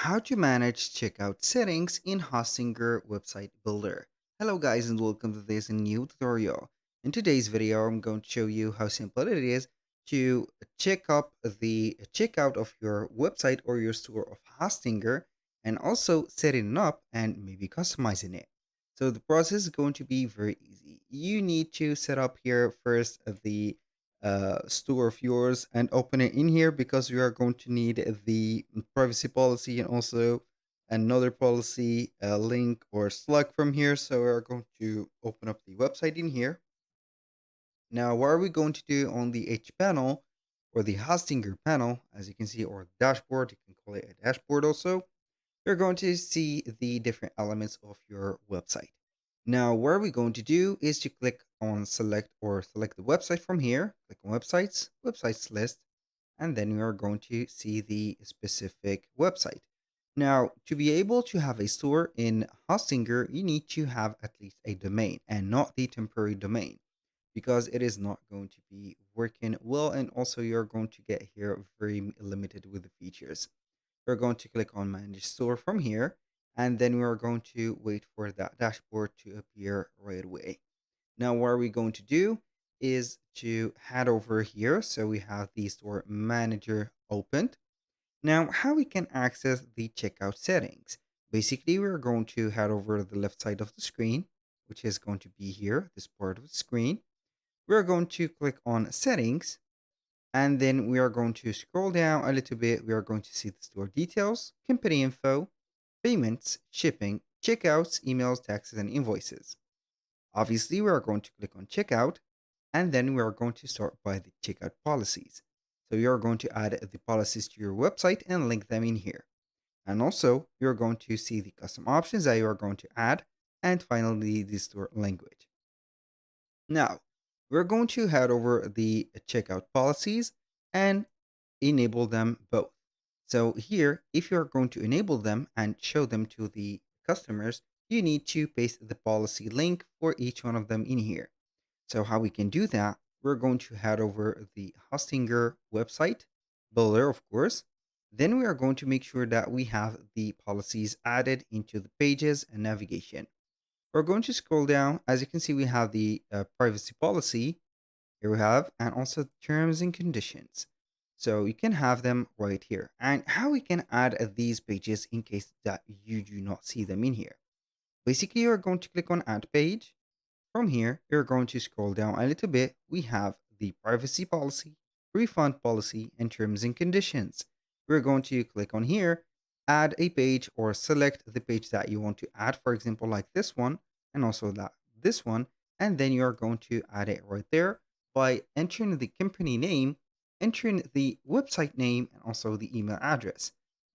How to manage checkout settings in Hostinger website builder. Hello guys and welcome to this new tutorial. In today's video I'm going to show you how simple it is to check up the checkout of your website or your store of Hostinger and also setting it up and maybe customizing it. So the process is going to be very easy. You need to set up here first the store of yours and open it in here because we are going to need the privacy policy and also another policy link or slug from here. So we're going to open up the website in here. Now, what are we going to do on the H panel or the Hostinger panel, as you can see, or dashboard? You can call it a dashboard also. You're going to see the different elements of your website. Now, what we're going to do is to click on select the website from here, click on websites, websites list, and then you are going to see the specific website. Now, to be able to have a store in Hostinger, you need to have at least a domain and not the temporary domain because it is not going to be working well. And also, you're going to get here very limited with the features. We're going to click on manage store from here, and then we're going to wait for that dashboard to appear right away. Now, what are we going to do is to head over here. So we have the store manager opened. Now, how we can access the checkout settings. Basically, we're going to head over to the left side of the screen, which is going to be here, this part of the screen. We're going to click on settings, and then we are going to scroll down a little bit. We are going to see the store details, company info, payments, shipping, checkouts, emails, taxes, and invoices. Obviously, we are going to click on checkout, and then we are going to start by the checkout policies. So you are going to add the policies to your website and link them in here. And also, you're going to see the custom options that you are going to add, and finally, the store language. Now, we're going to head over the checkout policies and enable them both. So here, if you're going to enable them and show them to the customers, you need to paste the policy link for each one of them in here. So how we can do that, we're going to head over the Hostinger website builder, of course. Then we are going to make sure that we have the policies added into the pages and navigation. We're going to scroll down. As you can see, we have the privacy policy. Here we have, and also terms and conditions. So you can have them right here. And how we can add these pages in case that you do not see them in here. Basically, you're going to click on add page. From here, you're going to scroll down a little bit. We have the privacy policy, refund policy, and terms and conditions. We're going to click on here, add a page or select the page that you want to add, for example, like this one, and also this one, and then you're going to add it right there by entering the company name, entering the website name, and also the email address.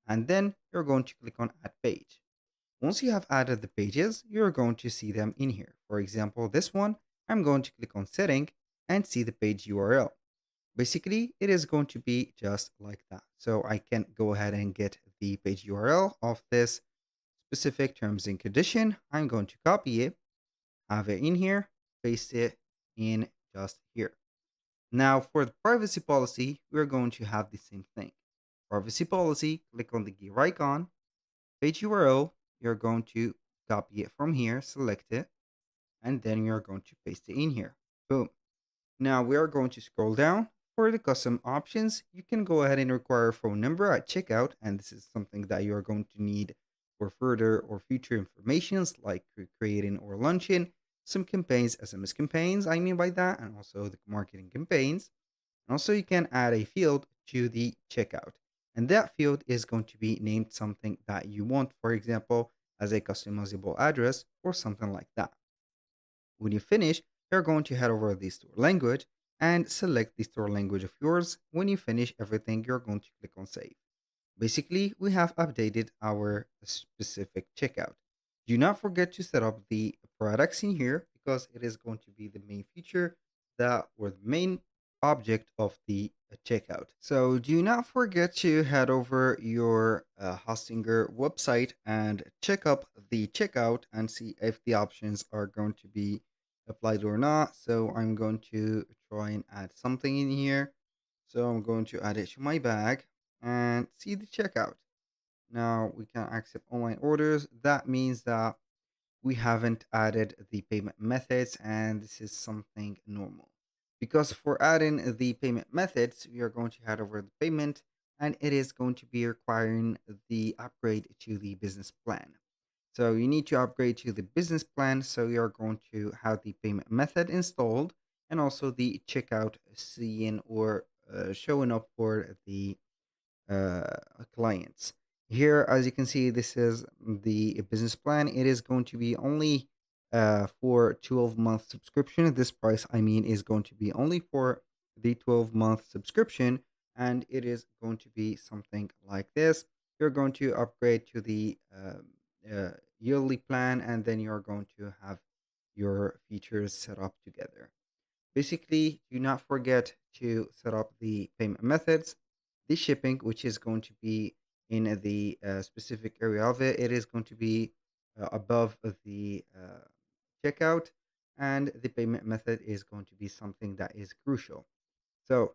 And then you're going to click on add page. Once you have added the pages, you're going to see them in here. For example, this one, I'm going to click on setting and see the page URL. Basically, it is going to be just like that. So I can go ahead and get the page URL of this specific terms and condition. I'm going to copy it, have it in here, paste it in just here. Now for the privacy policy, we're going to have the same thing. Privacy policy, click on the gear icon, page URL, you're going to copy it from here, select it, and then you're going to paste it in here. Boom. Now we are going to scroll down. For the custom options, you can go ahead and require a phone number at checkout, and this is something that you are going to need for further or future informations like creating or launching some campaigns, SMS campaigns, I mean by that, and also the marketing campaigns. And also, you can add a field to the checkout. And that field is going to be named something that you want, for example, as a customizable address or something like that. When you finish, you're going to head over to the store language and select the store language of yours. When you finish everything, you're going to click on save. Basically, we have updated our specific checkout. Do not forget to set up the products in here because it is going to be the main feature that or the main object of the checkout. So do not forget to head over your Hostinger website and check up the checkout and see if the options are going to be applied or not. So I'm going to try and add something in here. So I'm going to add it to my bag and see the checkout. Now we can accept online orders. That means that we haven't added the payment methods, and this is something normal. Because for adding the payment methods, we are going to head over the payment, and it is going to be requiring the upgrade to the business plan. So you need to upgrade to the business plan. So you're going to have the payment method installed and also the checkout seeing or showing up for the uh, clients. Here, as you can see, this is the business plan. It is going to be only for 12-month subscription. This price, I mean, is going to be only for the 12-month subscription, and it is going to be something like this. You're going to upgrade to the yearly plan, and then you're going to have your features set up together. Basically, do not forget to set up the payment methods, the shipping, which is going to be in the specific area of it. It is going to be above the checkout, and the payment method is going to be something that is crucial. So,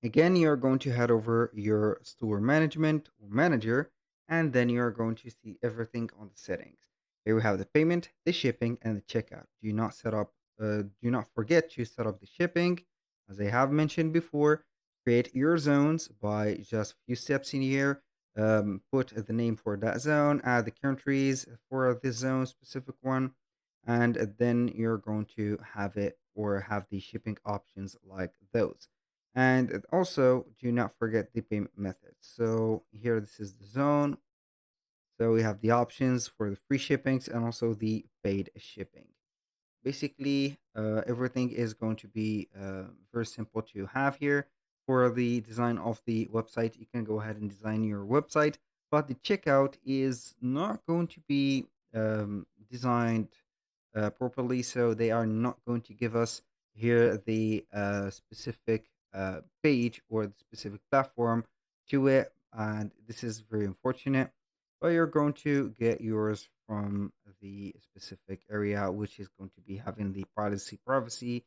again, you're going to head over your store management or manager, and then you're going to see everything on the settings. Here we have the payment, the shipping, and the checkout. Do not forget to set up the shipping. As I have mentioned before, create your zones by just a few steps in here. Put the name for that zone, add the countries for this zone specific one, and then you're going to have it or have the shipping options like those. And also, do not forget the payment method. So here, this is the zone. So we have the options for the free shippings and also the paid shipping. Basically, everything is going to be very simple to have here. For the design of the website, you can go ahead and design your website, but the checkout is not going to be designed properly. So they are not going to give us here the specific page or the specific platform to it. And this is very unfortunate. But you're going to get yours from the specific area, which is going to be having the privacy,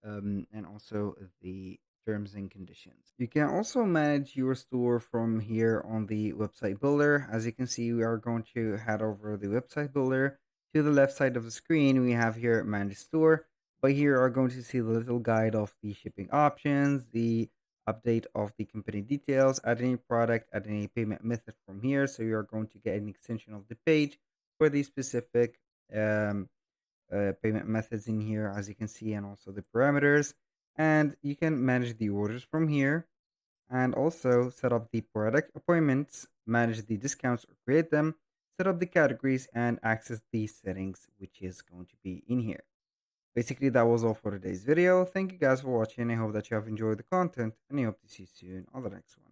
and also the terms and conditions. You can also manage your store from here on the website builder. As you can see, we are going to head over the website builder. To the left side of the screen, we have here manage store. But here are going to see the little guide of the shipping options, the update of the company details, add any product, add any payment method from here. So you are going to get an extension of the page for the specific um, payment methods in here, as you can see, and also the parameters. And you can manage the orders from here and also set up the product appointments, manage the discounts or create them, set up the categories, and access the settings, which is going to be in here. Basically, that was all for today's video. Thank you guys for watching. I hope that you have enjoyed the content, and I hope to see you soon on the next one.